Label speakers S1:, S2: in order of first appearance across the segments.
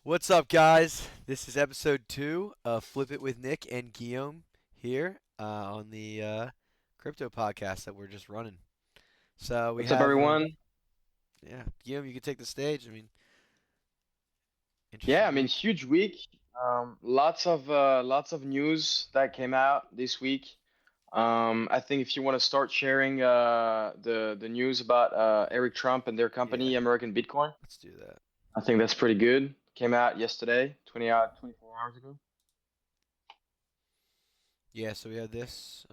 S1: What's up, guys? This is episode 2 of Flip It with Nick and Guillaume here on the crypto podcast that we're just running. So we
S2: What's up,
S1: have,
S2: everyone?
S1: yeah, Guillaume, you can take the stage. I mean,
S2: Yeah,
S1: interesting
S2: I mean,
S1: week.
S2: huge week. Lots of news that came out this week. I think if you want to start sharing the news about Eric Trump and their
S1: Yeah,
S2: company, American Bitcoin,
S1: let's do that.
S2: I think that's pretty good. Came out yesterday, 24 hours ago.
S1: Yeah, so we have this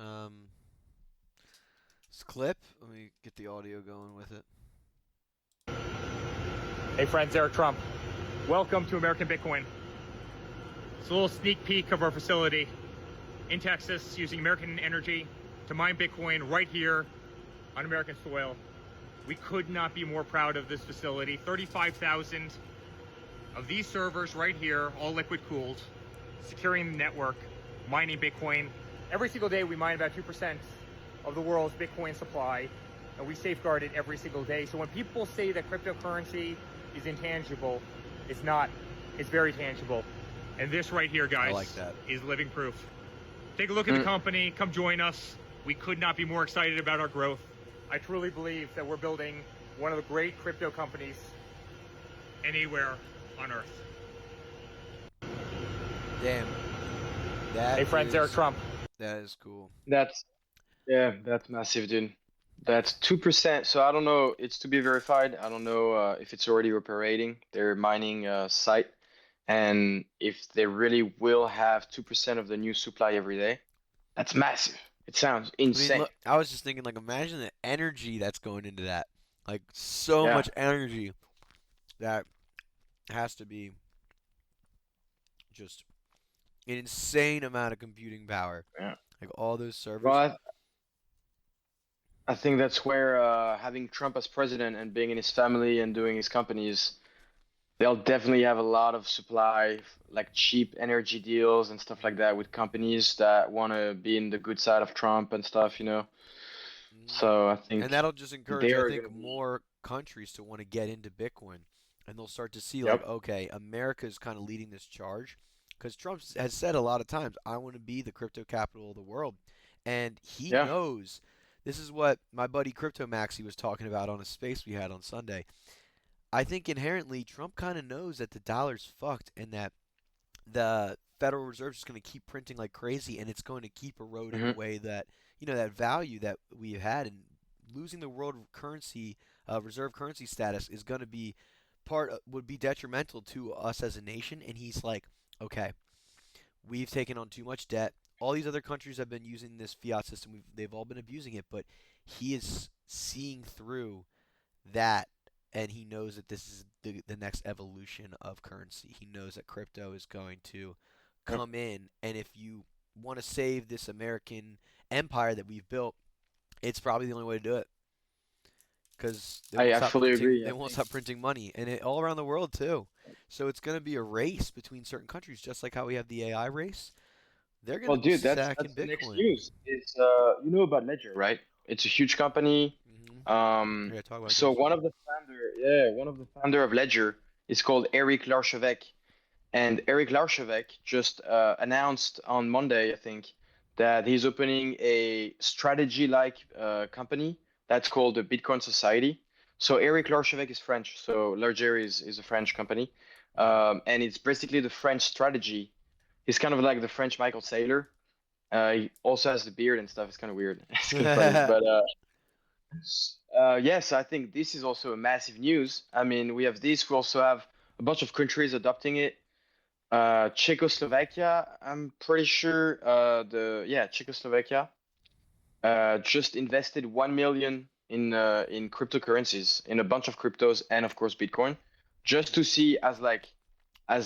S1: clip. Let me get the audio going with it.
S3: Hey friends, Eric Trump. Welcome to American Bitcoin. It's a little sneak peek of our facility in Texas using American energy to mine Bitcoin right here on American soil. We could not be more proud of this facility. 35,000 of these servers right here, all liquid cooled, securing the network, mining Bitcoin. Every single day we mine about 2% of the world's Bitcoin supply, and we safeguard it every single day. So when people say that cryptocurrency is intangible, it's not. It's very tangible. And this right here,
S1: I
S3: guys,
S1: like that.
S3: is living proof. Take a look at the
S2: Mm,
S3: company. Come join us. We could not be more excited about our growth. I truly believe that we're building one of the great crypto companies anywhere on earth.
S1: Damn, that
S3: Hey friends, Eric
S1: is
S3: Trump.
S1: that is cool.
S2: that's that's massive, dude. That's 2%. So I don't know. It's to be verified. I don't know if it's already operating. Their mining site, and if they really will have 2% of the new supply every day. That's massive. It sounds
S1: I mean,
S2: insane.
S1: look, I was just thinking, like, imagine the energy that's going into that. Like, so
S2: Yeah,
S1: much energy that has to be just an insane amount of computing power.
S2: yeah.
S1: Like all those
S2: Well,
S1: servers.
S2: I think that's where having Trump as president and being in his family and doing his companies, they'll definitely have a lot of supply, like cheap energy deals and stuff like that with companies that want to be in the good side of Trump and stuff.
S1: Mhm.
S2: So I
S1: And
S2: think
S1: that'll just encourage, I
S2: they're going
S1: think,
S2: to be,
S1: more countries to want to get into Bitcoin. And they'll start to see, like,
S2: yep,
S1: okay, America is kind of leading this charge. Because has said a lot of times, I want to be the crypto capital of the world. And he
S2: yeah.
S1: knows this is what my buddy Crypto Maxi was talking about on a space we had on Sunday. I think inherently Trump kind of knows that the dollar's fucked and that the Federal Reserve is going to keep printing like crazy, and it's going to keep eroding
S2: Hmm.
S1: away that that value that we've had, and losing the world currency, reserve currency status is going to be would be detrimental to us as a nation. And he's like, okay, we've taken on too much debt. All these other countries have been using this fiat system. They've all been abusing it, but he is seeing through that, and he knows that this is the next evolution of currency. He knows that crypto is going to
S2: Yep.
S1: come in, and if you want to save this American empire that we've built, it's probably the only way to do it because
S2: I fully agree.
S1: they
S2: I
S1: won't
S2: think,
S1: stop printing money, and all around the world too. So it's going to be a race between certain countries, just like how we have the AI race. They're going
S2: well,
S1: to be
S2: dude,
S1: stacking
S2: that's the next
S1: Bitcoin.
S2: news. Is you know about Ledger, right? It's a huge company.
S1: Hmm.
S2: Um,
S1: Yeah, talk about
S2: so
S1: this.
S2: one of the founder of Ledger is called Eric Larchevêque, and Eric Larchevêque just announced on Monday, I think, that he's opening a strategy-like company that's called the Bitcoin Society. So Eric Larchevêque is French, so Ledger is a French company,
S1: Hmm.
S2: and it's basically the French strategy. He's kind of like the French Michael Saylor. He also has the beard and stuff. It's kind of weird. It's kind of funny, but yes, I think this is also a massive news. I mean, we have this. We also have a bunch of countries adopting it. Czechoslovakia, I'm pretty sure. Czechoslovakia just invested 1 million in cryptocurrencies, in a bunch of cryptos, and of course Bitcoin, just to see as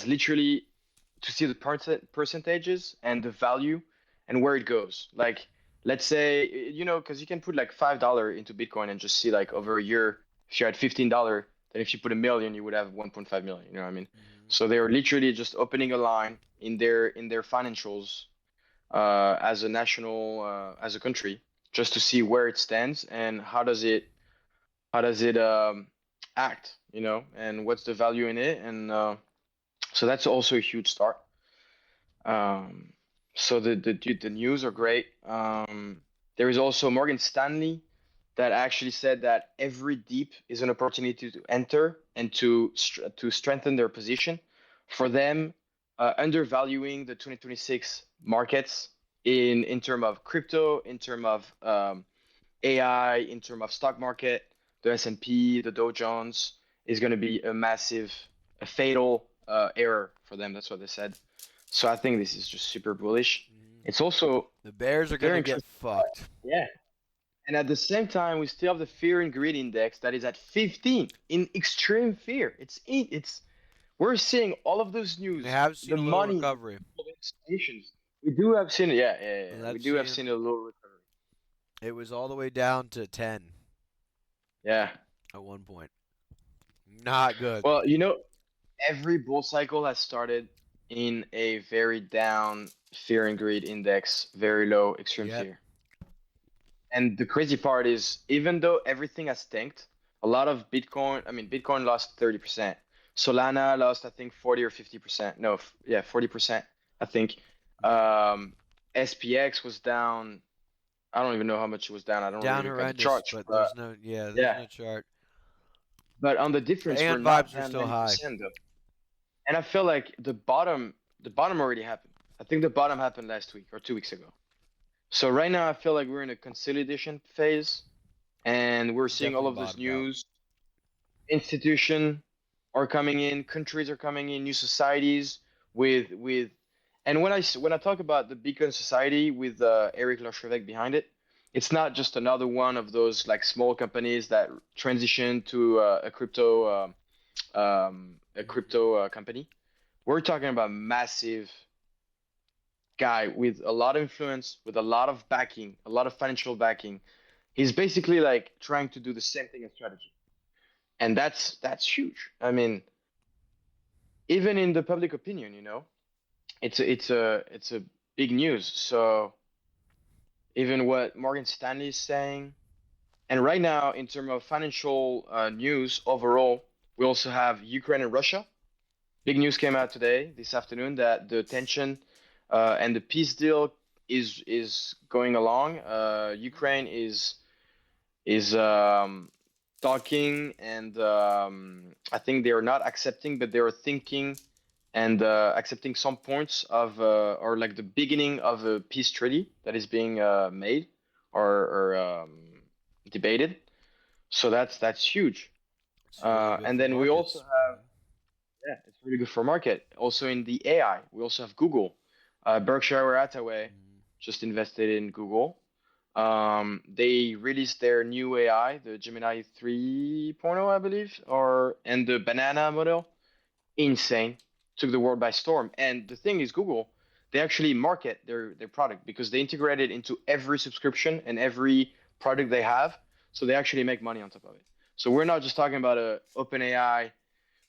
S2: literally to see the percentages and the value and where it goes. Like, let's say, because you can put like $5 into Bitcoin and just see like over a year, if you had $15, then if you put 1 million, you would have 1.5 million. You know what I mean?
S1: Hmm.
S2: So they're literally just opening a line in their financials as a country, just to see where it stands and how does it act, and what's the value in it, and So that's also a huge start. Um, so the news are great. There is also Morgan Stanley that actually said that every deep is an opportunity to enter and to strengthen their position. For them, undervaluing the 2026 markets in term of crypto, in term of AI, in term of stock market, the S&P, the Dow Jones is going to be a massive, a fatal error for them. That's what they said. So I think this is just super bullish.
S1: Mhm.
S2: It's also
S1: The Bears are
S2: very
S1: gonna get
S2: interesting.
S1: fucked.
S2: Yeah. And at the same time, we still have the fear and greed index that is at 15 in extreme fear. It's we're seeing all of those
S1: We
S2: news,
S1: have
S2: the
S1: seen a little
S2: money, the
S1: recovery.
S2: institutions. We do have seen it. Yeah, yeah, yeah. We
S1: Let's
S2: do
S1: see
S2: have
S1: him.
S2: seen a little recovery.
S1: It was all the way down to 10
S2: Yeah.
S1: at one point. Not good.
S2: Well, every bull cycle has started in a very down fear and greed index, very low extreme
S1: Yep.
S2: fear. And the crazy part is, even though everything has tanked, a lot of Bitcoin, I mean, Bitcoin lost 30%. Solana lost, I think, 40 or 50%. No, yeah, 40%, I think.
S1: Mhm.
S2: SPX was down. I don't even know how much it was down. I don't really
S1: Down
S2: look at the
S1: horrendous,
S2: charts.
S1: but
S2: But
S1: there's
S2: yeah,
S1: no chart.
S2: but on the
S1: The
S2: difference, we're
S1: AN
S2: not
S1: vibes are
S2: down
S1: still high.
S2: 90% though. And I feel like the bottom already happened. I think the bottom happened last week or 2 weeks ago. So right now I feel like we're in a consolidation phase and we're seeing all
S1: Definitely
S2: of this
S1: bottomed out.
S2: news. Institution are coming in, countries are coming in, new societies with and when I talk about the Beacon Society with Eric Larchevêque behind it, it's not just another one of those like small companies that transition to a
S1: Mhm.
S2: crypto company. We're talking about massive guy with a lot of influence, with a lot of backing, a lot of financial backing. He's basically like trying to do the same thing as strategy, and that's huge. I mean, even in the public opinion, it's a big news. So even what Morgan Stanley is saying, and right now in terms of financial news overall, we also have Ukraine and Russia. Big news came out today, this afternoon, that the tension and the peace deal is going along. Ukraine is talking, and I think they are not accepting, but they are thinking and accepting some points of or like the beginning of a peace treaty that is being made or debated. So that's huge.
S1: It's really good
S2: And
S1: for
S2: then we also
S1: markets.
S2: have, yeah, it's really good for market. Also in the AI, we also have Google. Berkshire Hathaway
S1: Mhm.
S2: just invested in Google. They released their new AI, the Gemini 3.0, I believe, and the Banana model. Insane, took the world by storm. And the thing is, Google, they actually market their product because they integrate it into every subscription and every product they have. So they actually make money on top of it. So we're not just talking about a OpenAI,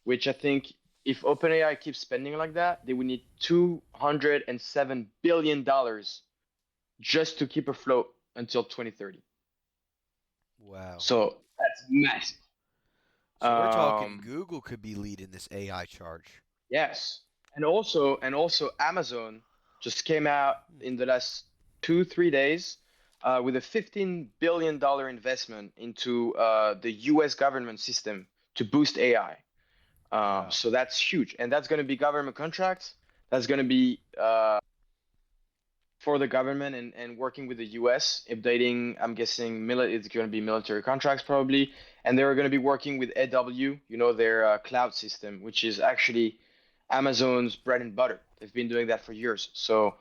S2: which I think if OpenAI keeps spending like that, they would need $207 billion just to keep afloat until 2030.
S1: Wow.
S2: So that's massive.
S1: So we're talking
S2: Um,
S1: Google could be leading this AI charge.
S2: yes, and also Amazon just came out
S1: Hmm.
S2: in the last 2 3 days with a $15 billion investment into the U.S. government system to boost AI.
S1: Wow.
S2: So that's huge, and that's going to be government contracts. That's going to be for the government and working with the US, updating, I'm guessing it's going to be military contracts probably. And they're going to be working with AW, their cloud system, which is actually Amazon's bread and butter. They've been doing that for years. So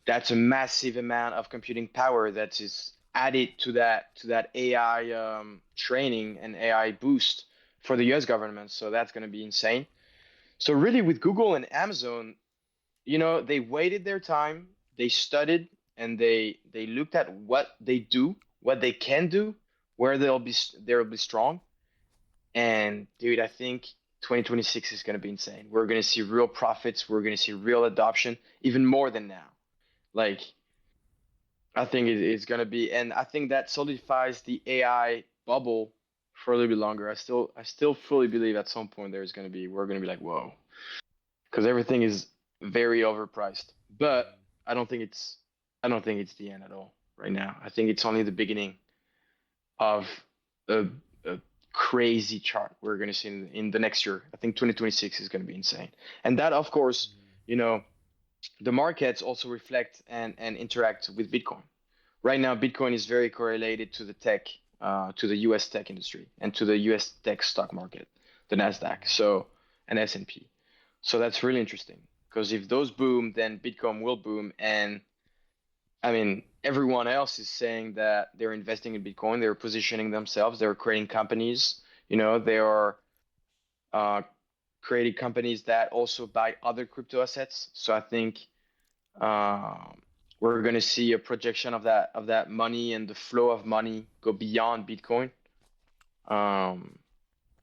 S2: that's a massive amount of computing power that is added to that AI training and AI boost for the US government. So that's going to be insane. So really with Google and Amazon, they waited their time, they studied, and they looked at what they do, what they can do, where they'll be strong. And dude, I think 2026 is going to be insane. We're going to see real profits, we're going to see real adoption, even more than now. Like, I think it's going to be, and I think that solidifies the AI bubble for a little bit longer. I still fully believe at some point we're going to be like, whoa. because everything is very overpriced. But
S1: Mhm.
S2: I don't think it's I don't think it's the end at all right now. I think it's only the beginning of a, a crazy chart we're going to see in the next year. I think 2026 is going to be insane. And that, of course,
S1: Mhm.
S2: you know, the markets also reflect and interact with Bitcoin. Right now, Bitcoin is very correlated to the tech, to the U.S. tech industry and to the U.S. tech stock market, the Nasdaq,
S1: Mhm.
S2: so and S&P. So that's really interesting because if those boom, then Bitcoin will boom. And I mean, everyone else is saying that they're investing in Bitcoin, they're positioning themselves, they're creating companies. They are uh, creating companies that also buy other crypto assets. So I think um, we're going to see a projection of that money and the flow of money go beyond Bitcoin, um,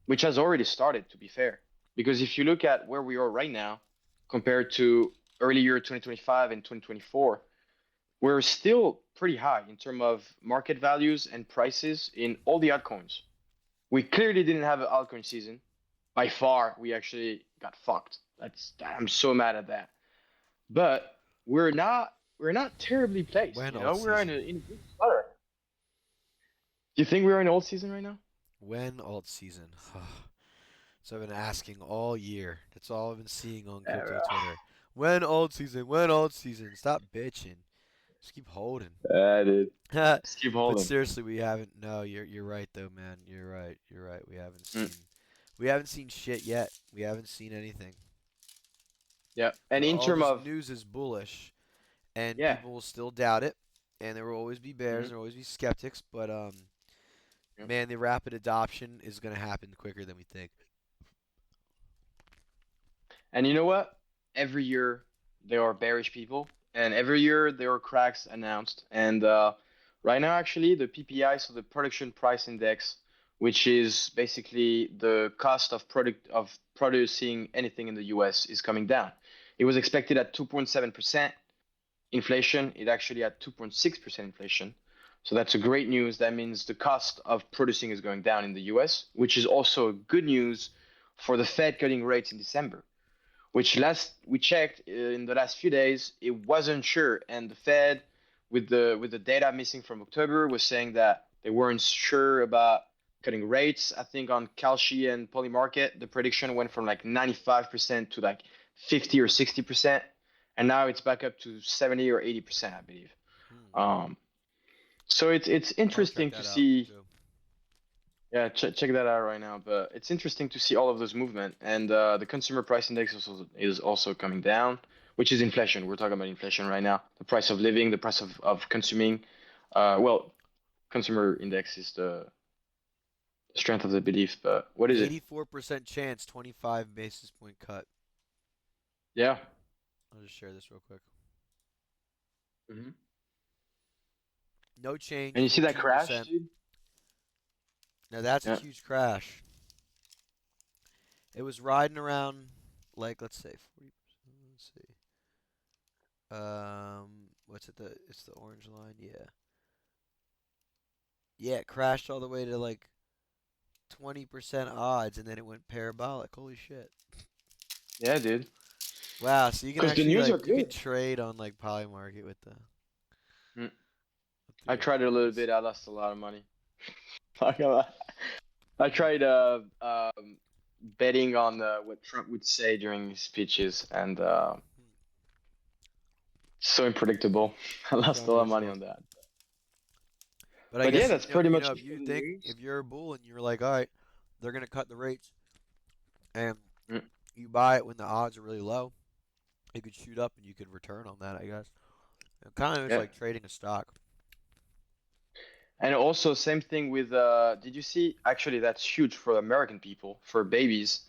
S2: which has already started, to be fair. Because if you look at where we are right now compared to earlier 2025 and 2024, we're still pretty high in terms of market values and prices in all the altcoins. We clearly didn't have an altcoin season. By far, we actually got fucked. I'm so mad at that. But we're not terribly placed.
S1: When alt
S2: We're in
S1: season?
S2: a good spot. Do you think we're in old season right now?
S1: When alt season? So I've been asking all year. That's all I've been seeing on
S2: Yeah,
S1: crypto Twitter. When alt season? When alt season? Stop bitching. Just keep holding.
S2: dude.
S1: But
S2: Just keep holding.
S1: seriously, we haven't. No, you're right though, man. You're right. You're right.
S2: Mm,
S1: We haven't seen shit yet. We haven't seen anything.
S2: yeah. And in
S1: All
S2: terms
S1: this
S2: of
S1: news is bullish, and
S2: yeah.
S1: people will still doubt it, and there will always be bears,
S2: Hmm.
S1: and there will always be skeptics. But
S2: Yeah.
S1: man, the rapid adoption is gonna happen quicker than we think.
S2: And you know what? Every year there are bearish people, and every year there are cracks announced. And right now, actually, the PPI, so the Production Price Index, which is basically the cost of producing anything in the U.S., is coming down. It was expected at 2.7% inflation. It actually had 2.6% inflation. So that's a great news. That means the cost of producing is going down in the US, which is also good news for the Fed cutting rates in December, which last we checked in the last few days, it wasn't sure. And the Fed, with the data missing from October, was saying that they weren't sure about cutting rates. I think on Kalshi and Polymarket, the prediction went from like 95% to like 50 or 60%, and now it's back up to 70 or 80%, I believe.
S1: Hmm.
S2: Um, so it's
S1: I'll check
S2: interesting to
S1: that out
S2: see.
S1: too.
S2: Yeah, check that out right now. But it's interesting to see all of those movement, and the consumer price index is also coming down, which is inflation. We're talking about inflation right now. The price of living, the price of consuming. Well, consumer index is the strength of the belief. But what is it?
S1: 84% chance, 25 basis point cut.
S2: Yeah.
S1: I'll just share this real quick.
S2: Hmm.
S1: No change,
S2: And you see that crash,
S1: 14%.
S2: dude?
S1: Now that's a
S2: Yeah.
S1: huge crash. It was riding around like let's say 40%. Let's see. What's it? It's the orange line. Yeah. Yeah, it crashed all the way to like 20% odds, and then it went parabolic. Holy shit!
S2: Yeah, dude.
S1: Wow. So you can
S2: Because the
S1: actually
S2: news are
S1: like you can
S2: good.
S1: trade on like Polymarket with
S2: Mm. I
S1: the
S2: tried it a little
S1: altcoins.
S2: bit. I lost a lot of money. Not gonna lie. I tried betting on what Trump would say during his speeches, and so unpredictable. I lost a lot of money
S1: Foundational.
S2: on that.
S1: But I
S2: But yeah,
S1: guess
S2: that's pretty much
S1: if
S2: it for
S1: you
S2: the
S1: think
S2: news.
S1: if you're a bull and you're like, all right, they're gonna cut the rates, and
S2: Mm,
S1: you buy it when the odds are really low, it could shoot up and you could return on that. I guess it kind of is
S2: yeah,
S1: like trading a stock.
S2: and also same thing with. Did you see? Actually, that's huge for American people, for babies.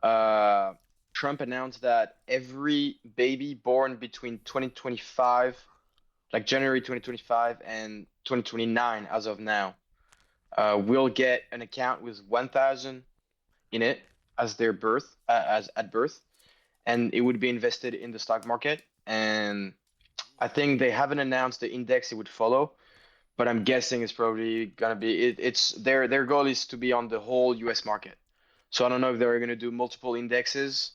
S2: Uh, Trump announced that every baby born between 2025, like January 2025 and 2029, as of now, will get an account with 1,000 in it as their birth, as at birth, and it would be invested in the stock market. And I think they haven't announced the index it would follow, but I'm guessing it's probably gonna be it's their goal is to be on the whole U.S. market. So I don't know if they're gonna do multiple indexes,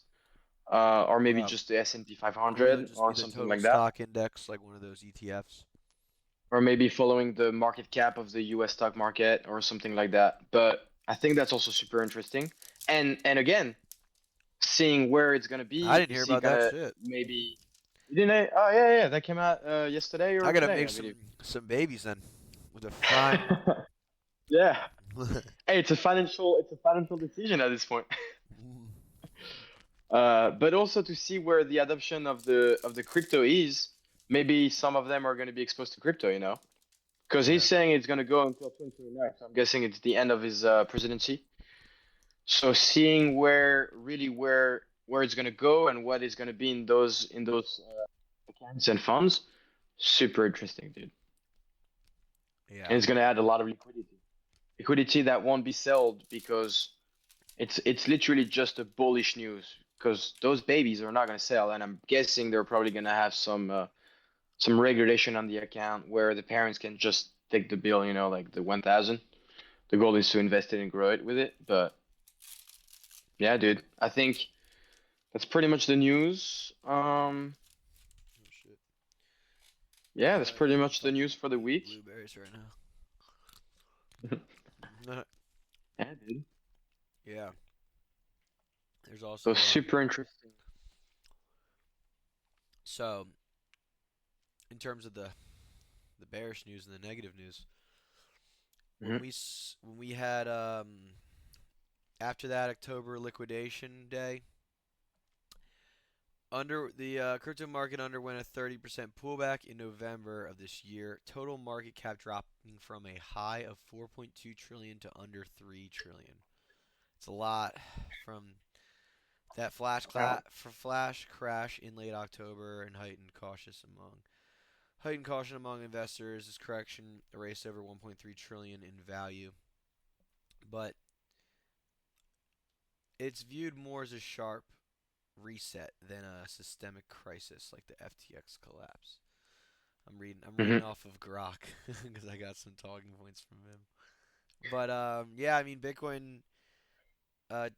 S2: or maybe
S1: Wow.
S2: just the S&P
S1: Maybe it'll
S2: 500
S1: just be
S2: or
S1: the
S2: something
S1: total
S2: like that,
S1: stock index, like one of those ETFs.
S2: or maybe following the market cap of the US stock market or something like that. But I think that's also super interesting. And again, seeing where it's gonna
S1: I
S2: be,
S1: didn't
S2: you
S1: hear
S2: see
S1: about
S2: kind
S1: that
S2: of
S1: shit.
S2: maybe you didn't. Oh yeah, yeah, that came out yesterday
S1: I
S2: or
S1: gotta
S2: today,
S1: make
S2: I believe.
S1: some babies then with a fine.
S2: Yeah. Hey, it's a financial decision at this point. But also to see where the adoption of the crypto is. Maybe some of them are going to be exposed to crypto, you know, because he's
S1: Yeah.
S2: saying it's going to go until 2029. So I'm guessing it's the end of his presidency. So seeing where it's going to go and what is going to be in those accounts and funds, super interesting, dude.
S1: Yeah.
S2: And it's going to add a lot of liquidity that won't be sold because it's literally just a bullish news because those babies are not going to sell, and I'm guessing they're probably going to have some regulation on the account where the parents can just take the bill, you know, like the 1,000. The goal is to invest it and grow it with it, but yeah, dude, I think that's pretty much the news.
S1: Oh shit.
S2: Yeah, that's
S1: Yeah,
S2: pretty
S1: eating
S2: much the
S1: fucking
S2: news for the week.
S1: blueberries right now.
S2: Yeah, dude.
S1: Yeah. There's
S2: So
S1: also
S2: super interesting.
S1: so in terms of the bearish news and the negative news,
S2: Hmm.
S1: when we had after that October liquidation day, under the crypto market underwent a 30% pullback in November of this year. Total market cap dropping from a high of 4.2 trillion to under 3 trillion. It's a lot from that
S2: Yeah.
S1: flash crash in late October and heightened caution among investors. This correction erased over 1.3 trillion in value, but it's viewed more as a sharp reset than a systemic crisis like the FTX collapse. I'm reading
S2: Hmm.
S1: off of Grok because I got some talking points from him. But yeah, I mean Bitcoin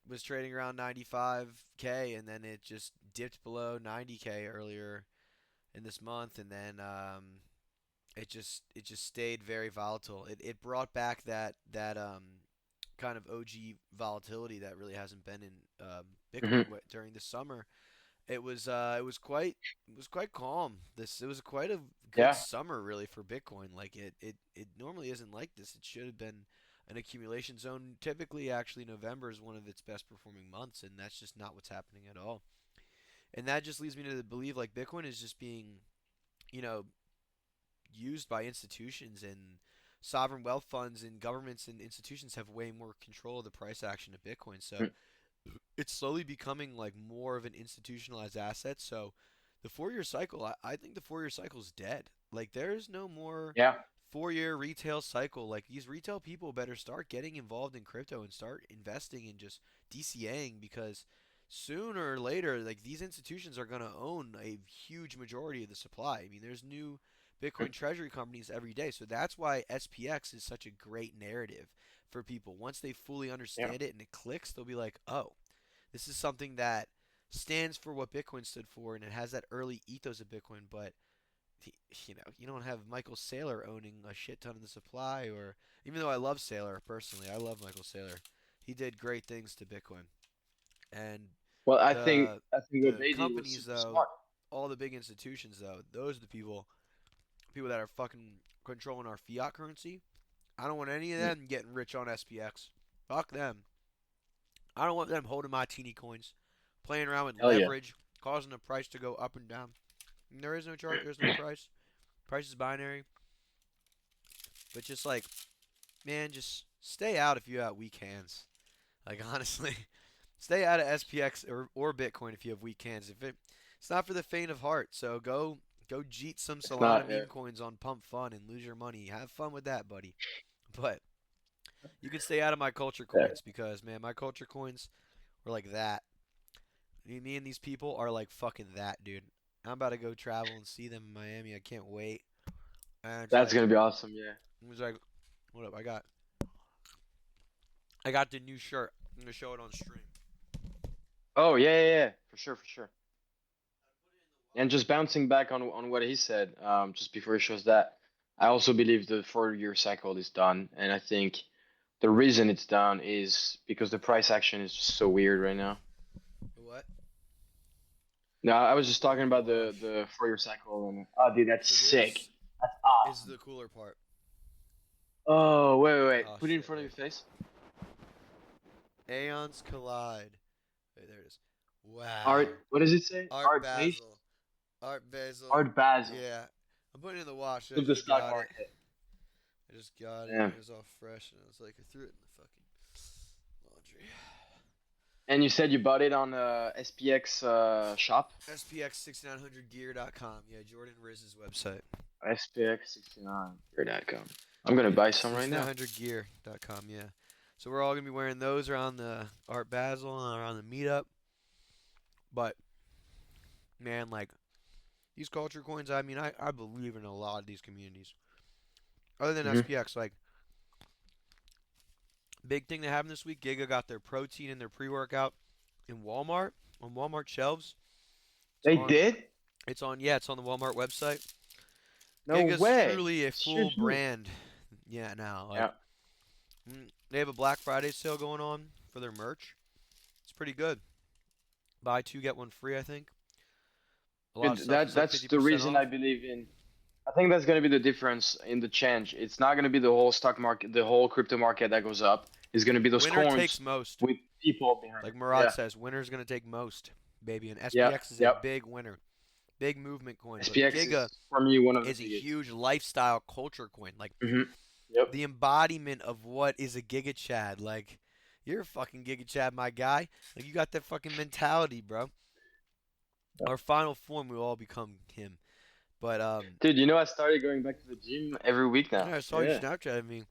S1: was trading around 95K and then it just dipped below 90K earlier in this month, and then it just stayed very volatile. It brought back that kind of OG volatility that really hasn't been in Bitcoin
S2: Hmm.
S1: during the summer. It was quite calm. This it was quite a good
S2: Yeah.
S1: summer really for Bitcoin. Like it normally isn't like this. It should have been an accumulation zone. Typically, actually, November is one of its best performing months, and that's just not what's happening at all. And that just leads me to believe like Bitcoin is just being, you know, used by institutions, and sovereign wealth funds and governments and institutions have way more control of the price action of Bitcoin. So it's slowly becoming like more of an institutionalized asset. So the 4 year cycle, I think the 4 year cycle is dead. Like there's no more
S2: Yeah.
S1: 4 year retail cycle. Like these retail people better start getting involved in crypto and start investing and just DCAing, because sooner or later, like these institutions are gonna own a huge majority of the supply. I mean, there's new Bitcoin treasury companies every day. So that's why SPX is such a great narrative for people. Once they fully
S2: Yeah.
S1: understand it and it clicks, they'll be like, "Oh, this is something that stands for what Bitcoin stood for, and it has that early ethos of Bitcoin." But you know, you don't have Michael Saylor owning a shit ton of the supply, or even though I love Saylor personally, I love Michael Saylor. He did great things to Bitcoin, and
S2: Well,
S1: the
S2: I think what
S1: the
S2: they did was
S1: companies
S2: super
S1: though,
S2: smart.
S1: all the big institutions though, those are the people that are fucking controlling our fiat currency. I don't want any of
S2: Mm.
S1: them getting rich on SPX. Fuck them. I don't want them holding my teeny coins, playing around with
S2: Hell yeah.
S1: leverage, causing the price to go up and down. And there is no chart. There's no price. Price is binary. But just like, man, just stay out if you have weak hands. Like honestly, stay out of SPX or Bitcoin if you have weak hands. It's not for the faint of heart. So go jeet some
S2: It's not.
S1: Solana meme coins on Pump Fun and lose your money. Have fun with that, buddy. But you can stay out of my culture
S2: Yeah.
S1: coins because man, my culture coins were like that. Me and these people are like fucking that, dude. I'm about to go travel and see them in Miami. I can't wait. And
S2: That's gonna be awesome. Yeah.
S1: it's like, what up? I got the new shirt. I'm gonna show it on stream.
S2: Oh yeah, for sure, for sure. And just bouncing back on what he said, just before he shows that, I also believe the 4 year cycle is done, and I think the reason it's done is because the price action is just so weird right now.
S1: What?
S2: No, I was
S1: Oh,
S2: just
S1: we're
S2: talking
S1: in the
S2: about
S1: wash.
S2: the 4 year cycle, and oh, dude, that's
S1: So
S2: sick.
S1: this
S2: That's
S1: is
S2: awesome.
S1: the cooler part.
S2: Oh, wait.
S1: Oh
S2: Put it in
S1: shit,
S2: front of your
S1: wait.
S2: face.
S1: Aeons collide. Wait, there it is.
S2: Art.
S1: Wow.
S2: What does it say?
S1: Art
S2: Art base.
S1: Basel. Art Basel.
S2: Art Basel.
S1: Yeah. I'm putting it in the wash. I
S2: Of the
S1: just
S2: stock
S1: got it.
S2: market.
S1: I just got it.
S2: Yeah.
S1: It was all fresh, and I was like, I threw it in the fucking laundry.
S2: And you said you bought it on SPX shop.
S1: SPX6900gear.com. Yeah, Jordan Riz's website.
S2: SPX69. I'm gonna
S1: Yeah,
S2: buy some right now.
S1: 6900gear.com. Yeah. So we're all gonna be wearing those around the Art Basel and around the meetup. But man, like these culture coins, I mean, I believe in a lot of these communities. Other than
S2: Hmm.
S1: SPX, like big thing that happened this week, Giga got their protein and their pre-workout in Walmart on Walmart shelves. It's
S2: They
S1: on
S2: did?
S1: it's on the Walmart website.
S2: No
S1: Giga's
S2: way.
S1: truly a
S2: That's
S1: full
S2: huge news.
S1: brand. Yeah, now like
S2: Yeah.
S1: they have a Black Friday sale going on for their merch. It's pretty good. Buy two get one free, I think. A lot of
S2: Good.
S1: stuff is like
S2: That's the
S1: 50%
S2: reason I
S1: off.
S2: believe in. I think that's gonna be the difference in the change. It's not gonna be the whole stock market, the whole crypto market that goes up. It's gonna be those
S1: Winner takes
S2: coins
S1: most.
S2: with people behind
S1: Like
S2: it.
S1: Murad
S2: Yeah.
S1: says, winner's gonna take most, baby. And
S2: Yeah.
S1: SPX is a
S2: Yep.
S1: big winner, big movement coin. But
S2: SPX
S1: Giga
S2: is for me one of the
S1: is a
S2: biggest.
S1: huge lifestyle culture coin. Like
S2: Hmm. Yep.
S1: the embodiment of what is a Giga Chad. Like you're a fucking Giga Chad, my guy. Like you got that fucking mentality, bro.
S2: Yep.
S1: Our final form will all become him. But
S2: Dude, you know I started going back to the gym every week now.
S1: yeah, I saw you
S2: Yeah.
S1: Snapchat me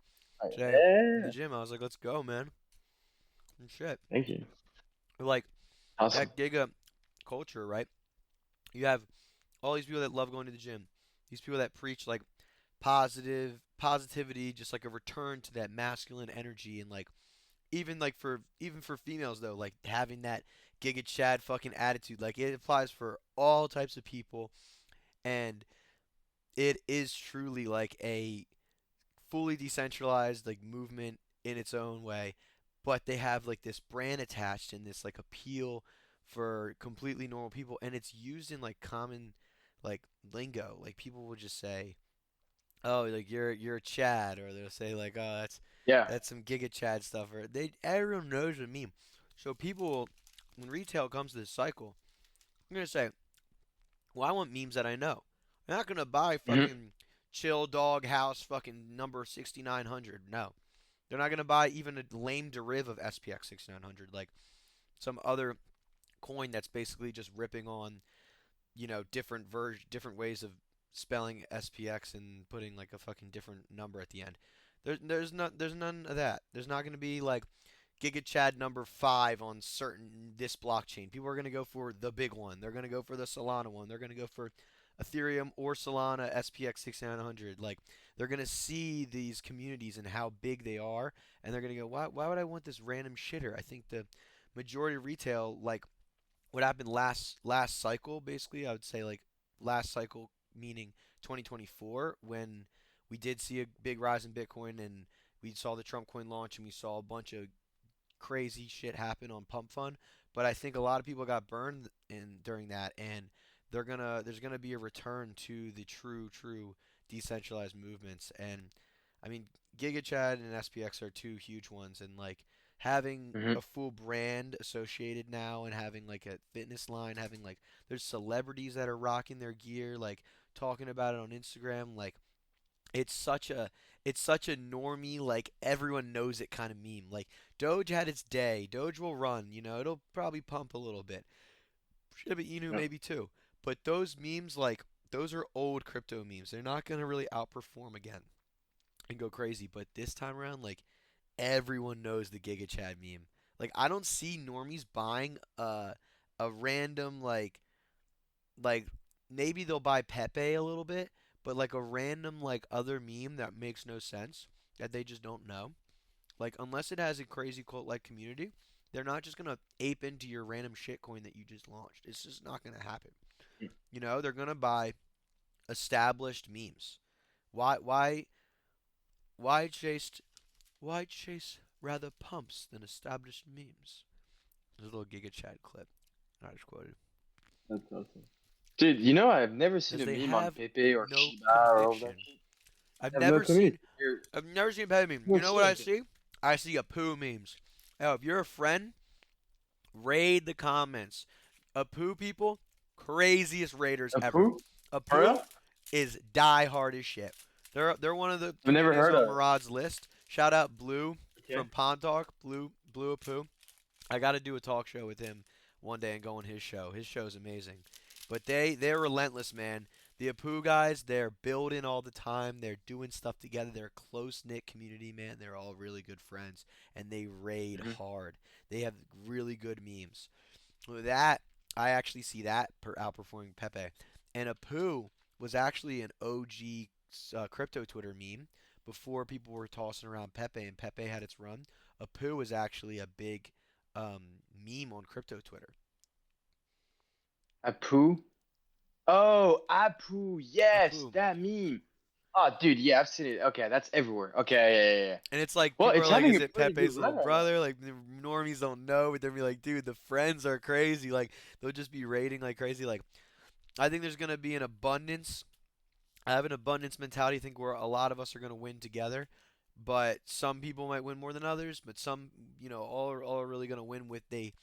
S1: today in the
S2: Yeah.
S1: gym. I was like, let's go, man. And shit.
S2: Thank you.
S1: Like
S2: Awesome.
S1: that Giga culture, right? You have all these people that love going to the gym. These people that preach like positivity, just like a return to that masculine energy and like even for females though, like having that Giga Chad fucking attitude. Like it applies for all types of people and it is truly like a fully decentralized like movement in its own way, but they have like this brand attached and this like appeal for completely normal people, and it's used in like common like lingo. Like people will just say, "Oh, like you're a Chad," or they'll say like, "Oh,
S2: Yeah.
S1: that's some Giga Chad stuff," or they everyone knows what I mean. So people, when retail comes to this cycle, I'm gonna say, well, I want memes that I know. I'm not gonna buy
S2: Hmm.
S1: fucking chill dog house fucking number 6900. No, they're not gonna buy even a lame deriv of SPX 6900, like some other coin that's basically just ripping on different ways of spelling SPX and putting like a fucking different number at the end. There's none of that. There's not gonna be like Giga Chad number 5 on certain this blockchain. People are going to go for the big one. They're going to go for the Solana one. They're going to go for Ethereum or Solana SPX 6900. Like they're going to see these communities and how big they are, and they're going to go, why would I want this random shitter? I think the majority of retail, like what happened last cycle, basically, I would say like last cycle meaning 2024 when we did see a big rise in Bitcoin and we saw the Trump coin launch and we saw a bunch of crazy shit happen on Pump Fund, but I think a lot of people got burned in during that, and there's gonna be a return to the true decentralized movements. And I mean, Giga Chad and SPX are two huge ones, and like having
S2: Hmm.
S1: a full brand associated now and having like a fitness line, having like there's celebrities that are rocking their gear, like talking about it on Instagram, like it's such a it's such a normie like everyone knows it kind of meme. Like Doge had its day. Doge will run, it'll probably pump a little bit. Shiba Inu
S2: Yeah.
S1: maybe too. But those memes like those are old crypto memes. They're not going to really outperform again and go crazy, but this time around like everyone knows the Giga Chad meme. Like I don't see normies buying a random like maybe they'll buy Pepe a little bit, but like a random like other meme that makes no sense that they just don't know. Like unless it has a crazy cult like community, They're not just gonna ape into your random shitcoin that you just launched. It's just not gonna happen. You know, they're gonna buy established memes. Why why why chase rather pumps than established memes? There's a little Giga Chat clip I just quoted.
S2: That's awesome. Dude, you know I've never seen
S1: Because
S2: a
S1: they
S2: meme on
S1: have
S2: Pepe or
S1: no
S2: Shiba or all that
S1: conviction.
S2: shit.
S1: I've
S2: I have no
S1: never seen
S2: community. You're
S1: I've never seen a pet meme.
S2: no
S1: You know what I
S2: shit.
S1: see? I see a poo memes. Oh, if you're a friend, raid the comments. A poo people, craziest raiders
S2: A
S1: ever.
S2: poo?
S1: A
S2: For
S1: poo
S2: real?
S1: is die hard as shit. They're one of the
S2: I've never
S1: communities
S2: heard
S1: on
S2: of it.
S1: Murad's list. Shout out Blue
S2: Okay.
S1: from Pond Talk. Blue a poo. I got to do a talk show with him one day and go on his show. His show's amazing. But they're relentless, man. The Apu guys, they're building all the time. They're doing stuff together. They're a close knit community, man. They're all really good friends, and they raid
S2: Hmm.
S1: hard. They have really good memes. With that, I actually see that outperforming Pepe. And Apu was actually an OG crypto Twitter meme before people were tossing around Pepe, and Pepe had its run. Apu was actually a big meme on crypto Twitter.
S2: A poo? Oh, Apu. Yes,
S1: Apu.
S2: that meme. Oh, dude, yeah, I've seen it. Okay, that's everywhere. Okay, yeah, yeah, yeah.
S1: And it's like
S2: Well,
S1: people are
S2: it's
S1: like,
S2: having
S1: is
S2: a
S1: it
S2: pretty good
S1: Pepe's little
S2: run right now.
S1: brother? Like the normies don't know, but they'll be like, dude, the friends are crazy. Like they'll just be raiding like crazy. Like I think there's gonna be an abundance. I have an abundance mentality. I think where a lot of us are gonna win together, but some people might win more than others. But some, all are really gonna win with they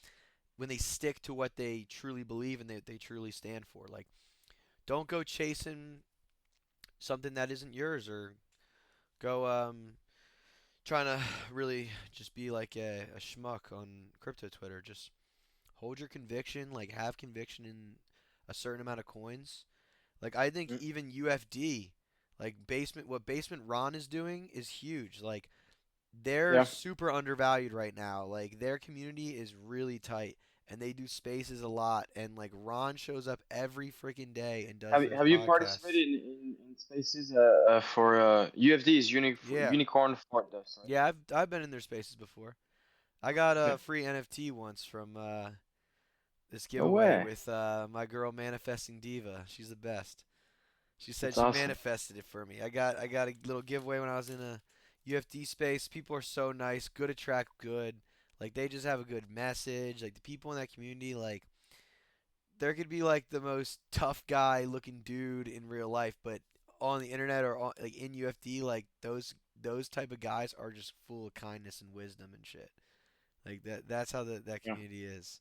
S1: when they stick to what they truly believe and they truly stand for. Like don't go chasing something that isn't yours or go trying to really just be like a schmuck on crypto Twitter. Just hold your conviction, like have conviction in a certain amount of coins. Like I think
S2: Mm,
S1: even UFD, like what Basement Ron is doing is huge. Like they're
S2: yeah.
S1: super undervalued right now. Like their community is really tight and they do spaces a lot and like Ron shows up every freaking day and does those
S2: Have you
S1: podcasts.
S2: participated in spaces for UFD is
S1: Yeah.
S2: Unicorn Fort Dust, right?
S1: Yeah, I've been in their spaces before. I got
S2: Okay.
S1: a free NFT once from this
S2: No
S1: giveaway
S2: way.
S1: with my girl Manifesting Diva. She's the best. She said
S2: That's
S1: she
S2: awesome.
S1: manifested it for me. I got a little giveaway when I was in a UFD space. People are so nice, good attract good. Like they just have a good message. Like the people in that community, like there could be like the most tough guy looking dude in real life, but on the internet or like in UFD, like those type of guys are just full of kindness and wisdom and shit. Like that's how that
S2: Yeah.
S1: community is.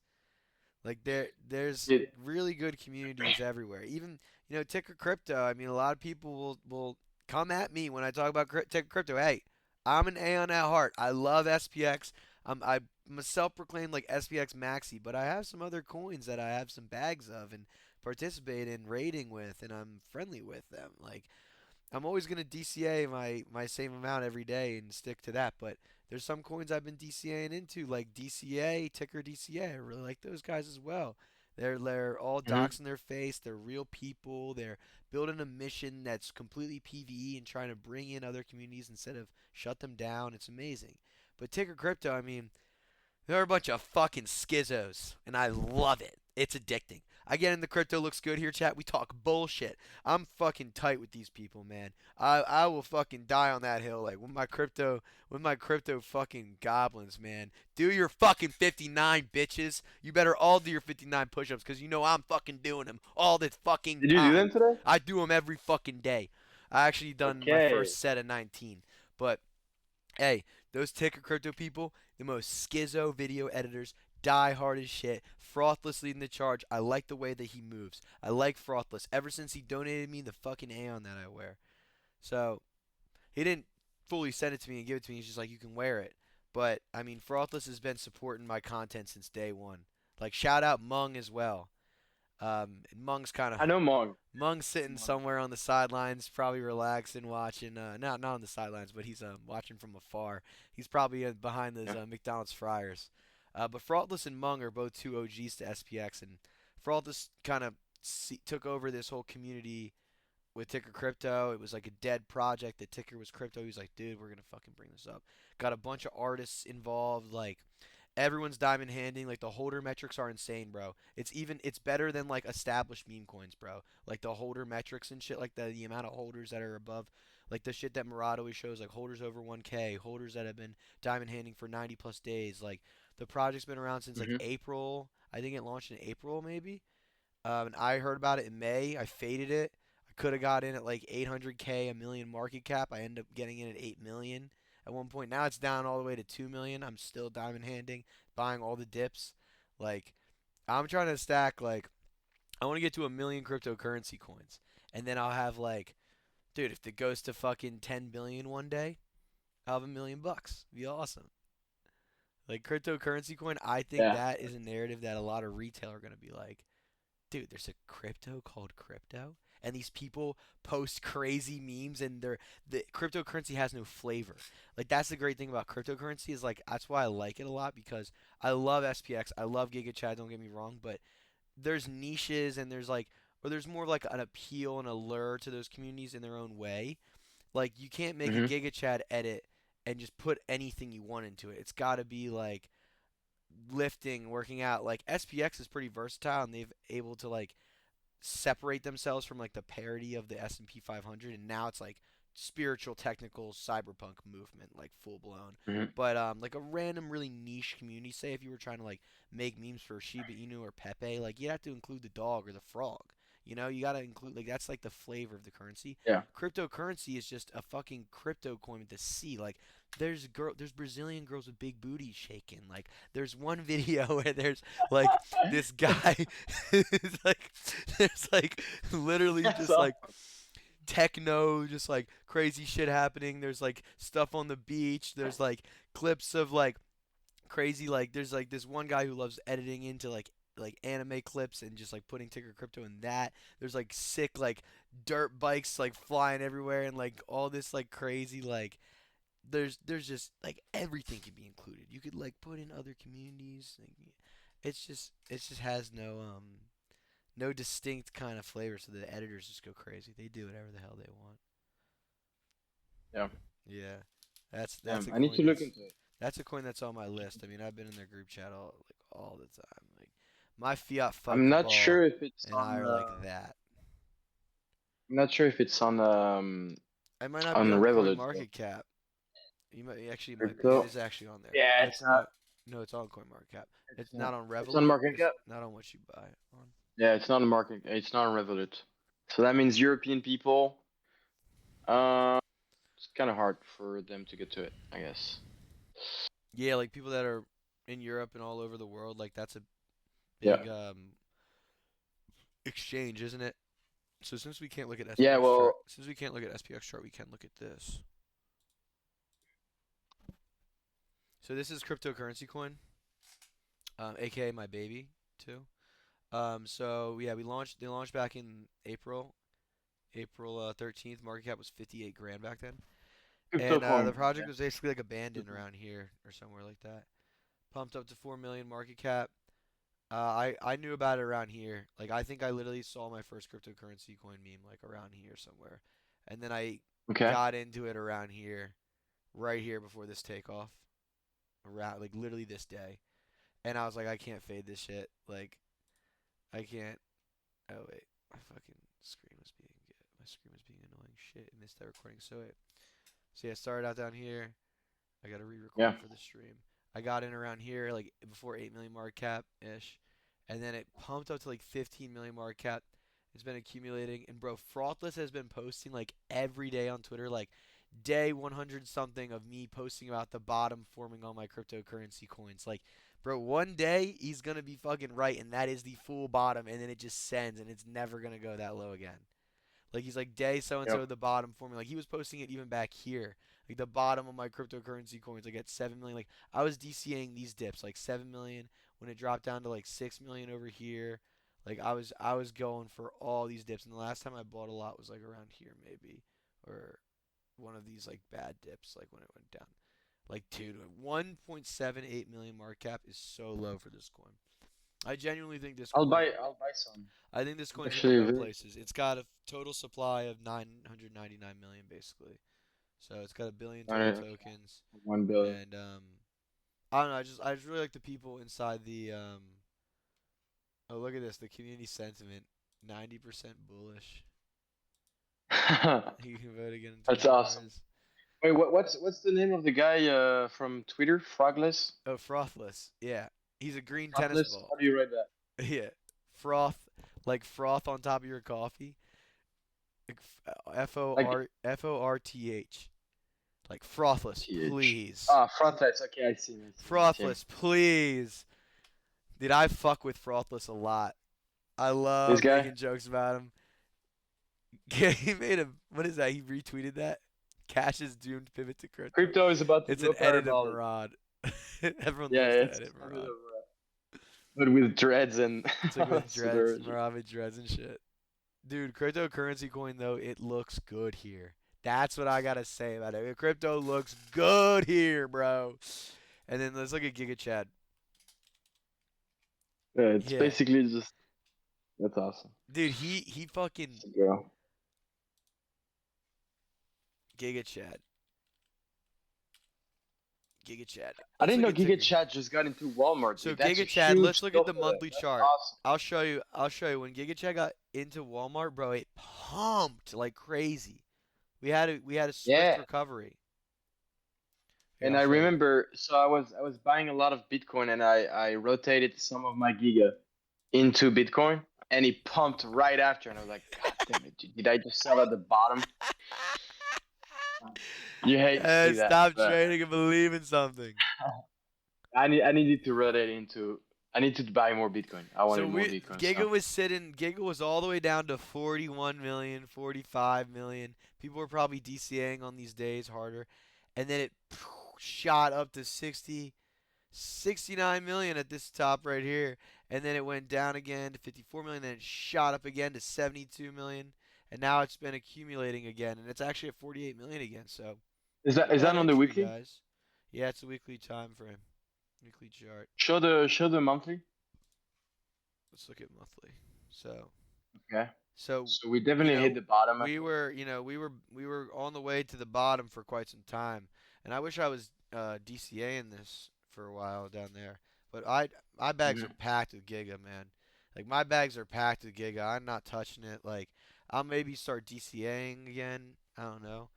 S1: Like there's
S2: Dude,
S1: really good communities everywhere. Even Ticker Crypto. I mean, a lot of people will come at me when I talk about Ticker Crypto. Hey, I'm an Aeon at heart. I love SPX. I'm a self-proclaimed like SPX maxi, but I have some other coins that I have some bags of and participate in raiding with, and I'm friendly with them. Like I'm always gonna DCA my same amount every day and stick to that. But there's some coins I've been DCAing into, like DCA, ticker DCA. I really like those guys as well. They're all
S2: hmm
S1: docs in their face. They're real people. They're building a mission that's completely PVE and trying to bring in other communities instead of shut them down. It's amazing. But Ticker Crypto, I mean, they're a bunch of fucking schizos, and I love it. It's addicting. I get in the crypto looks good here, chat. We talk bullshit. I'm fucking tight with these people, man. I will fucking die on that hill, like with my crypto fucking goblins, man. Do your fucking 59 bitches. You better all do your 59 push-ups, cause you know I'm fucking doing them all the fucking
S2: did you do them
S1: time.
S2: today?
S1: I do them every fucking day. I actually done my
S2: Okay.
S1: first set of 19, but hey, those ticker crypto people, the most schizo video editors, die hard as shit. Frothless leading the charge. I like the way that he moves. I like Frothless ever since he donated me the fucking Aeon that I wear. So he didn't fully send it to me and give it to me. He's just like, you can wear it. But I mean, Frothless has been supporting my content since day one. Like shout out Mung as well. And Mung's kind of
S2: I know Mong.
S1: Mung's sitting
S2: Mong.
S1: somewhere on the sidelines, probably relaxing, watching. Not on the sidelines, but he's watching from afar. He's probably behind those
S2: Yeah.
S1: McDonald's fryers. But Fraughtless and Mung are both two OGs to SPX, and Fraughtless kind of took over this whole community with Ticker Crypto. It was like a dead project that Ticker was crypto. He was like, dude, we're gonna fucking bring this up. Got a bunch of artists involved, like Everyone's diamond handing. Like the holder metrics are insane, bro. It's better than like established meme coins, bro. Like the holder metrics and shit, like the amount of holders that are above, like the shit that Murad always shows, like holders over 1K, holders that have been diamond handing for 90 plus days. Like the project's been around since like
S2: Hmm.
S1: April. I think it launched in April maybe. And I heard about it in May. I faded it. I could have got in at like 800K, a million market cap. I ended up getting in at 8 million at one point. Now it's down all the way to 2 million. I'm still diamond handing, buying all the dips. Like I'm trying to stack like I want to get to a million cryptocurrency coins. And then I'll have like dude, if it goes to fucking 10 billion one day, I'll have $1 million. Be awesome. Like cryptocurrency coin, I think
S2: Yeah.
S1: that is a narrative that a lot of retail are going to be like, dude, there's a crypto called crypto, and these people post crazy memes, and the cryptocurrency has no flavor. Like that's the great thing about cryptocurrency is like that's why I like it a lot because I love SPX, I love GigaChat. Don't get me wrong, but there's niches and there's like or there's more of like an appeal and allure to those communities in their own way. Like you can't make a
S2: Hmm.
S1: GigaChat edit and just put anything you want into it. It's got to be like lifting, working out. Like SPX is pretty versatile and they've able to like separate themselves from like the parody of the S&P 500 and now it's like spiritual technical cyberpunk movement like full blown.
S2: Hmm.
S1: But like a random really niche community, say if you were trying to like make memes for Shiba Inu or Pepe, like you have to include the dog or the frog. You know, you got to include like that's like the flavor of the currency.
S2: Yeah.
S1: Cryptocurrency is just a fucking crypto coin with the C. Like there's Brazilian girls with big booties shaking. Like there's one video where there's like this guy is like there's like literally
S2: That's
S1: just like
S2: awesome.
S1: techno, just like crazy shit happening. There's like stuff on the beach. There's like clips of like crazy like there's like this one guy who loves editing into like anime clips and just like putting ticker crypto in that. There's like sick like dirt bikes like flying everywhere and like all this like crazy like there's just like everything can be included. You could like put in other communities. Like, it just has no distinct kind of flavor, so the editors just go crazy. They do whatever the hell they want.
S2: Yeah.
S1: Yeah, that's
S2: Yeah.
S1: that's a
S2: I need
S1: coin
S2: to look into it.
S1: that's a coin that's on my list. I mean, I've been in their group chat all the time. Like my fiat fuck
S2: I'm not sure
S1: cabal
S2: if it's
S1: and I are like
S2: on.
S1: that.
S2: I'm not sure if it's
S1: I might not be
S2: on
S1: on Coin
S2: Revolut though.
S1: Market Cap. You might actually it might be. It
S2: Crypto.
S1: is actually on there.
S2: Yeah,
S1: It's
S2: it's not.
S1: no, it's on Coin Market Cap.
S2: It's
S1: It's
S2: not.
S1: not on
S2: It's on
S1: Revolut.
S2: market
S1: It's
S2: cap.
S1: not on what you buy it on.
S2: Yeah, it's not on market. It's not on Revolut. So that means European people. Uh, it's kind of hard for them to get to it, I guess.
S1: Yeah, like people that are in Europe and all over the world, like that's a
S2: Yeah.
S1: big exchange, isn't it? So
S2: Yeah. Well.
S1: Since we can't look at SPX chart, we can look at this. So this is cryptocurrency coin, aka my baby too. So yeah, we launched. They launched back in April 13th. Market cap was 58 grand back then,
S2: Crypto
S1: and the
S2: coin.
S1: project
S2: Yeah.
S1: was basically like
S2: Crypto
S1: abandoned
S2: coin.
S1: around here or somewhere like that. Pumped up to 4 million market cap. I knew about it around here. Like I think I literally saw my first cryptocurrency coin meme like around here somewhere, and then I
S2: Okay.
S1: got into it around here, right here before this takeoff, around like literally this day, and I was like, I can't fade this shit. Like I can't. Oh wait, my fucking screen was being my screen was being annoying. Shit, it missed that recording. So wait. So yeah, started out down here. I got to
S2: Yeah.
S1: re-record for the stream. I got in around here like before 8 million market cap ish, and then it pumped up to like 15 million market cap. It's been accumulating, and bro, Frothless has been posting like every day on Twitter, like day 100 something of me posting about the bottom forming on my cryptocurrency coins. Like, bro, one day he's gonna be fucking right, and that is the full bottom, and then it just sends, and it's never gonna go that low again. Like he's like day so and so
S2: Yep.
S1: at the bottom for me. Like he was posting it even back here. Like the bottom of my cryptocurrency coins, like at 7 million. Like I was DCAing these dips, like 7 million when it dropped down to like 6 million over here. Like I was going for all these dips, and the last time I bought a lot was like around here maybe, or one of these like bad dips, like when it went down. Like dude, 1.78 million market cap is so low for this coin. I genuinely think this
S2: I'll
S1: coin
S2: buy. I'll buy some.
S1: I think this
S2: It's
S1: coin's gonna
S2: actually
S1: go
S2: really.
S1: places. It's got a total supply of 999 million basically. So it's got a billion total
S2: Okay.
S1: tokens,
S2: 1 billion.
S1: and I don't know. I just really like the people inside the. Oh, look at this. The community sentiment, 90% bullish. You can vote again in
S2: That's
S1: 24
S2: awesome.
S1: hours.
S2: Wait, what's the name of the guy from Twitter? Frogless?
S1: Oh, frothless. Yeah, he's a green tennis
S2: Frogless?
S1: ball.
S2: How do you write that?
S1: Yeah, froth, like froth on top of your coffee. Like
S2: Like
S1: F-O-R-T-H. Like frothless,
S2: TH.
S1: please.
S2: Ah, Frogless. Okay, I see him. I see him. It's him.
S1: Frothless, please. Dude, I fuck with frothless a lot. I
S2: This
S1: love
S2: guy?
S1: making jokes about him. He made a what is that? He retweeted that. Cash is doomed. Pivot to crypto.
S2: Crypto is about to
S1: It's an
S2: go
S1: edit of
S2: parabolic.
S1: Murad. Everyone
S2: Yeah,
S1: loves to
S2: it's
S1: edit
S2: kind of,
S1: Murad.
S2: but with dreads and
S1: It's like with
S2: so
S1: dreads,
S2: there.
S1: Murad with dreads and shit. Dude, cryptocurrency coin though, it looks good here. That's what I gotta say about it. Crypto looks good here, bro. And then let's look at Giga Chad.
S2: Yeah, it's
S1: Yeah,
S2: basically just that's awesome.
S1: dude, he fucking
S2: Yeah.
S1: Giga Chad. Giga Chad.
S2: I
S1: Let's
S2: didn't
S1: look
S2: know
S1: at
S2: Giga
S1: ticker.
S2: Chat just got into Walmart,
S1: So
S2: dude. That's a
S1: Giga Chad,
S2: huge
S1: let's look at
S2: deal
S1: the
S2: for them.
S1: monthly
S2: That's
S1: chart.
S2: awesome.
S1: I'll show you. I'll show you when Giga Chad got into Walmart, bro. It pumped like crazy. We had a swift
S2: Yeah,
S1: recovery. Here,
S2: and
S1: I'll
S2: I
S1: show you.
S2: remember, so I was buying a lot of Bitcoin, and I rotated some of my Giga into Bitcoin, and it pumped right after, and I was like, God damn it, dude, did I just sell at the bottom? You hate to see that,
S1: Stop
S2: but
S1: trading and believe in something.
S2: I needed to rotate into. I need to buy more Bitcoin. I
S1: So
S2: wanted more
S1: we
S2: Bitcoin,
S1: Giga
S2: so
S1: was sitting. Giga was all the way down to 41 million, 45 million. People were probably DCAing on these days harder, and then it shot up to 60. 69 million at this top right here, and then it went down again to 54 million, then it shot up again to 72 million, and now it's been accumulating again, and it's actually at 48 million again. So not a
S2: is
S1: bad
S2: that on the
S1: entry,
S2: weekly?
S1: guys. Yeah, it's a weekly time frame, weekly chart.
S2: Show the monthly.
S1: Let's look at monthly. So
S2: Okay.
S1: so
S2: So we
S1: you
S2: definitely hit
S1: know
S2: the bottom, I
S1: we
S2: think.
S1: were you know we were on the way to the bottom for quite some time, and I wish I was DCAing this for a while down there. But my bags are
S2: Hmm.
S1: packed with Giga, man. Like my bags are packed with Giga. I'm not touching it. Like I'll maybe start DCAing again. I don't know.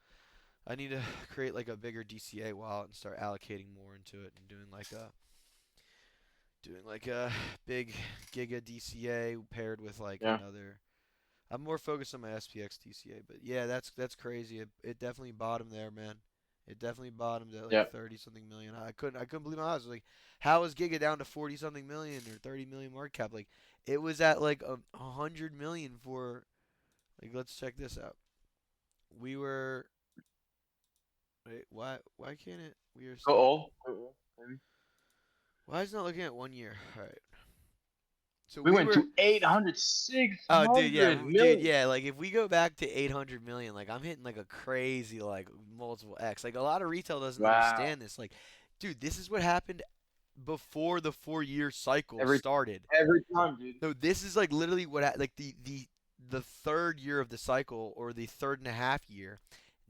S1: I need to create like a bigger DCA wallet and start allocating more into it and doing like a big Giga DCA paired with like
S2: Yeah.
S1: another. I'm more focused on my SPX DCA, but yeah, that's crazy. It definitely bottomed there, man. It definitely bottomed at like
S2: Yeah.
S1: 30 something million. I couldn't believe my eyes. I was like, how is Giga down to 40 something million or 30 million market cap? Like it was at like 100 million for like let's check this out. We were wait, why can't it we are
S2: Go
S1: still
S2: all. Go all, maybe.
S1: why is it not looking at 1 year? All right. So
S2: We
S1: we
S2: went
S1: were
S2: to 800,
S1: Oh, dude, yeah,
S2: 600
S1: dude,
S2: million.
S1: yeah. Like if we go back to 800 million, like I'm hitting like a crazy like multiple X. Like a lot of retail doesn't
S2: Wow.
S1: understand this. Like, dude, this is what happened before the 4 year cycle
S2: Every
S1: started.
S2: every time, dude.
S1: No, this is like literally like the third year of the cycle or the third and a half year.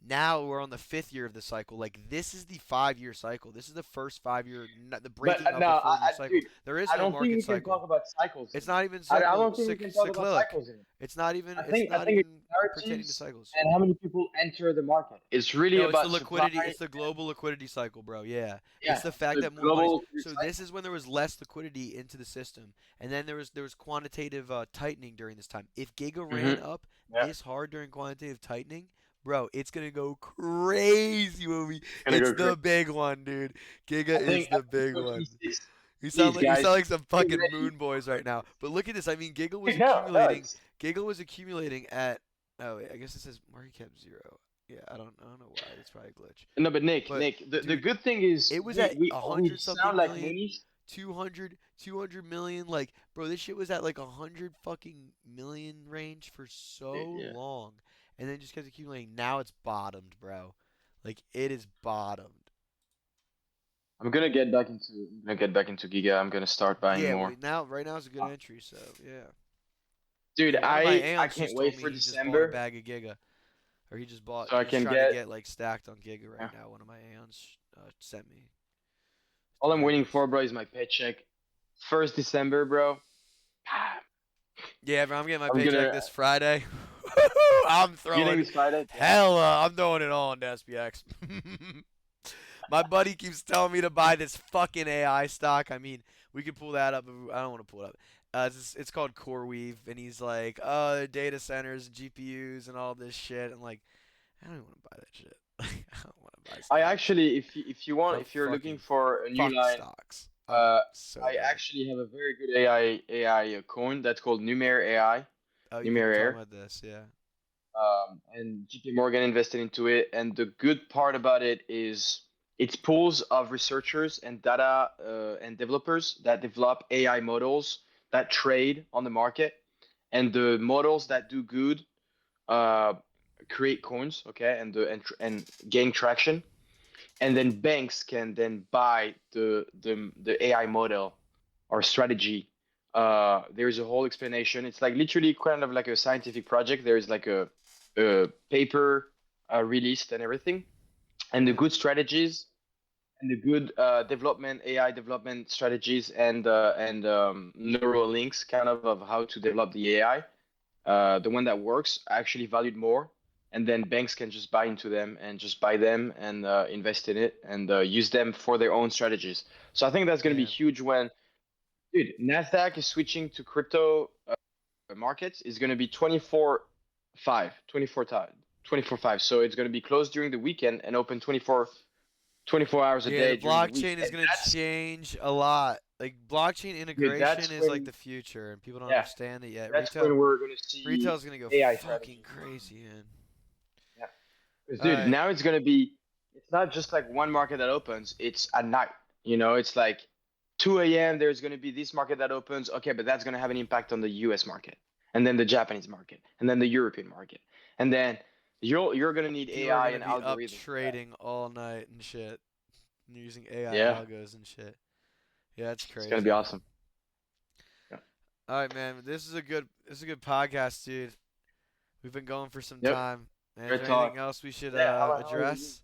S1: Now we're on the fifth year of the cycle. Like this is the 5 year cycle. This is the first 5 year, the
S2: But
S1: breaking of
S2: no,
S1: the 4 year cycle.
S2: dude,
S1: There is
S2: I
S1: no
S2: don't think
S1: market
S2: we can talk
S1: cycle.
S2: about cycles
S1: It's
S2: here.
S1: not even
S2: I
S1: cycle
S2: don't think we can talk about
S1: cyclic.
S2: cycles here.
S1: It's not even.
S2: I
S1: It's
S2: think I
S1: not
S2: think it's
S1: even pertaining to
S2: narratives
S1: cycles.
S2: and how many people enter the market. It's really
S1: No, it's the
S2: about
S1: liquidity.
S2: supply.
S1: It's the global liquidity cycle, bro. Yeah, it's
S2: Yeah,
S1: the
S2: it's
S1: fact
S2: the
S1: that more money's.
S2: global
S1: So this is when there was less liquidity into the system, and then there was quantitative tightening during this time. If Giga ran
S2: Mm-hmm.
S1: up
S2: Yeah,
S1: this hard during quantitative tightening, bro, it's gonna go crazy when we.
S2: it's gonna
S1: It's
S2: go
S1: the
S2: crazy.
S1: big one, dude. Giga is
S2: I
S1: the
S2: think
S1: big one.
S2: 2026.
S1: You sound
S2: Please,
S1: like you sound
S2: guys,
S1: like some
S2: be
S1: fucking
S2: ready.
S1: moon boys right now. But look at this. I mean, Giga was
S2: No, no,
S1: accumulating.
S2: it's
S1: Giga was accumulating at. Oh, wait, I guess it says market cap zero. Yeah, I don't know why. It's probably a glitch.
S2: no, but Nick,
S1: But
S2: Nick, the
S1: dude,
S2: good thing is
S1: it was at
S2: we
S1: 100
S2: sound
S1: something
S2: like
S1: million,
S2: moonies.
S1: 200 million. Like, bro, this shit was at like 100 fucking million range for so
S2: Yeah.
S1: long, and then just kept accumulating. Now it's bottomed, bro. Like it is bottomed.
S2: I'm gonna get back into Giga. I'm gonna start buying
S1: Yeah,
S2: more.
S1: right now is a good entry. So yeah.
S2: Dude,
S1: Yeah, one of my
S2: I
S1: aeons
S2: can't
S1: just told
S2: wait
S1: me
S2: for
S1: he just bought a
S2: December
S1: bag of Giga, or he just bought.
S2: so I
S1: He's
S2: can
S1: trying to
S2: get.
S1: get like stacked on Giga right
S2: Yeah.
S1: now. One of my aeons sent me.
S2: All I'm waiting
S1: Madness.
S2: for, bro, is my paycheck. 1st December, bro.
S1: Yeah, bro, I'm getting my
S2: I'm
S1: paycheck
S2: gonna
S1: this Friday. I'm
S2: getting
S1: throwing
S2: this Friday. Yeah.
S1: hella. I'm throwing it all into SPX. My buddy keeps telling me to buy this fucking AI stock. I mean, we could pull that up. I don't want to pull it up. It's called CoreWeave, and he's like, oh, the data centers, GPUs, and all this shit. I'm like, I don't even want to buy that shit. I don't want to buy
S2: I
S1: stocks.
S2: actually, if you want,
S1: I
S2: if you're looking
S1: fucking
S2: for a new
S1: fuck
S2: line,
S1: stocks. I'm
S2: uh,
S1: so
S2: I
S1: bad.
S2: actually have a very good AI coin that's called Numer AI,
S1: Oh, you've been
S2: Numer
S1: talking
S2: Air.
S1: about this, yeah.
S2: And JP Morgan invested into it. And the good part about it is it's pools of researchers and data and developers that develop AI models that trade on the market, and the models that do good uh, create coins, okay, and gain traction. And then banks can then buy the AI model or strategy. There's a whole explanation. It's like literally kind of like a scientific project. There is like a paper released and everything, and the
S1: Yeah.
S2: good strategies and the good development AI development strategies and neural links kind of how to develop the AI. The one that works actually valued more, and then banks can just buy into them and just buy them and invest in it and use them for their own strategies. So I think that's going to be
S1: Yeah.
S2: huge when, dude, Nasdaq is switching to crypto markets. Is going to be 24/5, 24 time, 24/5. So it's going to be closed during the weekend and open 24 hours a
S1: Yeah, the
S2: day during the week.
S1: blockchain is
S2: And
S1: going to change a lot. Like blockchain
S2: dude,
S1: integration
S2: that's
S1: is like
S2: when,
S1: the future and people don't
S2: yeah,
S1: understand it yet.
S2: that's when we're going to see
S1: Retail's going to go
S2: AI
S1: fucking
S2: strategy.
S1: crazy, man.
S2: Yeah. Because,
S1: All
S2: dude,
S1: right.
S2: now it's gonna be. It's not just like one market that opens. It's at night. It's like 2 a.m. There's gonna be this market that opens. Okay, but that's gonna have an impact on the U.S. market, and then the Japanese market, and then the European market, and then you're gonna need
S1: People are
S2: AI
S1: going to
S2: and
S1: be up
S2: algorithms for that.
S1: trading all night and shit. And using AI
S2: Yeah,
S1: algos and shit. Yeah, that's
S2: it's gonna be
S1: crazy.
S2: awesome. Yeah.
S1: All right, man. This is a good podcast, dude. We've been going for some
S2: Yep.
S1: time. And is
S2: Great
S1: there anything
S2: talk.
S1: else we should
S2: Yeah. How was you?
S1: address?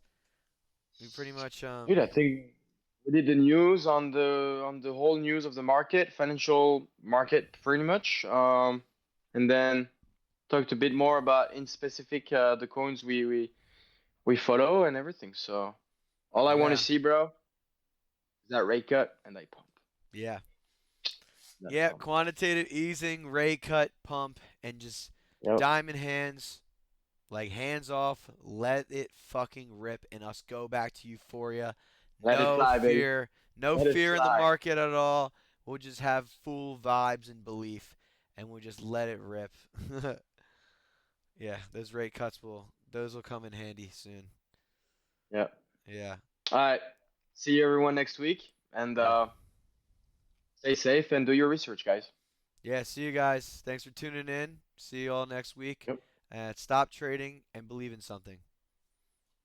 S1: We pretty much
S2: Dude, I think we did the news on the whole news of the market, financial market, pretty much. And then talked a bit more about in specific the coins we follow and everything. So all I want to
S1: yeah.
S2: see, bro, is that rate cut and that pump.
S1: Yeah.
S2: That
S1: Yeah,
S2: pump.
S1: quantitative easing, rate cut, pump, and just
S2: Yep.
S1: diamond hands, like hands off, let it fucking rip, and us go back to euphoria.
S2: Let it
S1: No
S2: fly, baby.
S1: fear, no
S2: Let it
S1: fear in the
S2: fly.
S1: market at all. We'll just have full vibes and belief, and we'll just let it rip. Yeah, those will come in handy soon.
S2: Yep.
S1: Yeah,
S2: All right. See you everyone next week, and
S1: yeah,
S2: stay safe and do your research, guys.
S1: yeah. See you guys. Thanks for tuning in. See you all next week.
S2: Yep.
S1: And stop trading and believe in something.